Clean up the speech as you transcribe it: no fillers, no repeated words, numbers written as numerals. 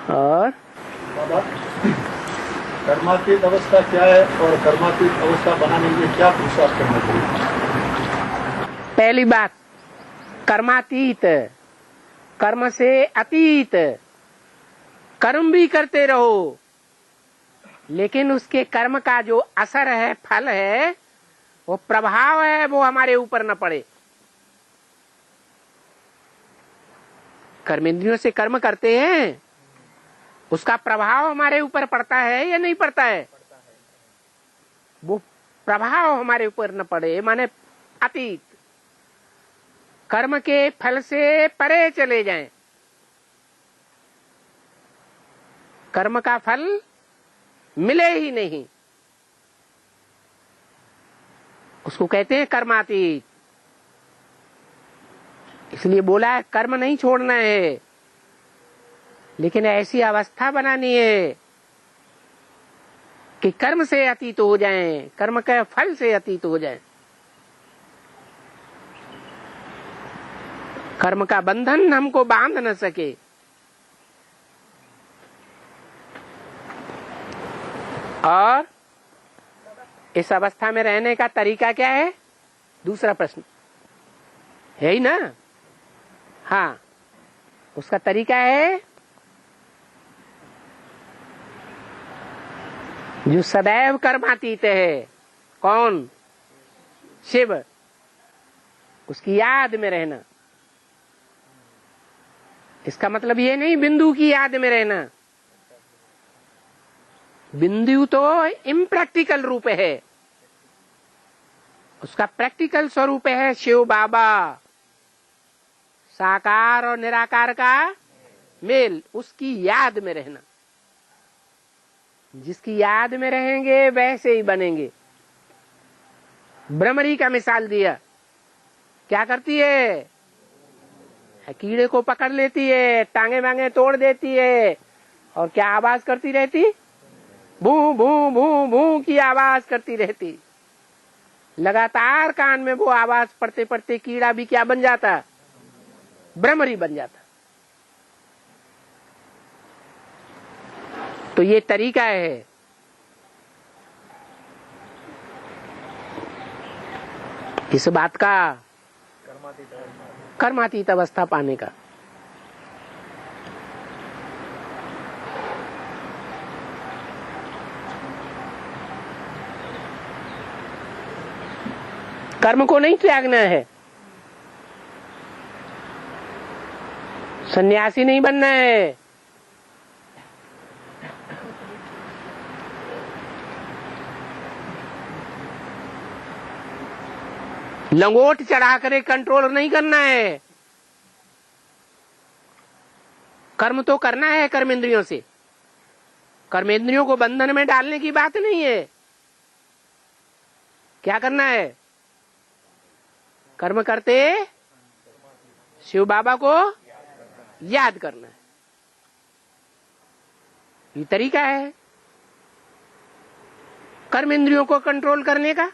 और बाबा, कर्मातीत अवस्था क्या है और कर्मातीत अवस्था बनाने के लिए क्या पुरुषार्थ करना चाहिए? पहली बात, कर्मातीत, कर्म से अतीत, कर्म भी करते रहो, लेकिन उसके कर्म का जो असर है, फल है, वो प्रभाव है, वो हमारे ऊपर न पड़े। कर्मेंद्रियों से कर्म करते हैं, उसका प्रभाव हमारे ऊपर पड़ता है या नहीं पड़ता है? वो प्रभाव हमारे ऊपर न पड़े, माने अतीत, कर्म के फल से परे चले जाएं। कर्म का फल मिले ही नहीं, उसको कहते हैं कर्मातीत। इसलिए बोला है कर्म नहीं छोड़ना है, लेकिन ऐसी अवस्था बनानी है कि कर्म से अतीत हो जाएं, कर्म के फल से अतीत हो जाएं। कर्म का बंधन हमको बांध न सके। और इस अवस्था में रहने का तरीका क्या है? दूसरा प्रश्न है ही ना? हाँ, उसका तरीका है जो सदैव कर्मातीत है। कौन? शिव। उसकी याद में रहना। इसका मतलब ये नहीं बिंदु की याद में रहना। बिंदु तो इम्प्रैक्टिकल रूप है, उसका प्रैक्टिकल स्वरूप है शिव बाबा। साकार और निराकार का मेल, उसकी याद में रहना। जिसकी याद में रहेंगे वैसे ही बनेंगे। भ्रमरी का मिसाल दिया, क्या करती है? कीड़े को पकड़ लेती है, टांगे वांगे तोड़ देती है, और क्या आवाज करती रहती? भू भू भू भू की आवाज करती रहती। लगातार कान में वो आवाज पड़ते पड़ते कीड़ा भी क्या बन जाता? भ्रमरी बन जाता। तो ये तरीका है। इस बात का कर्मातीत अवस्था पाने का। कर्म को नहीं त्यागना है, सन्यासी नहीं बनना है। लंगोट चढ़ा कर कंट्रोल नहीं करना है। कर्म तो करना है कर्मेंद्रियों से, कर्मेंद्रियों को बंधन में डालने की बात नहीं है। क्या करना है? कर्म करते शिव बाबा को याद करना है। ये तरीका है कर्मेंद्रियों को कंट्रोल करने का।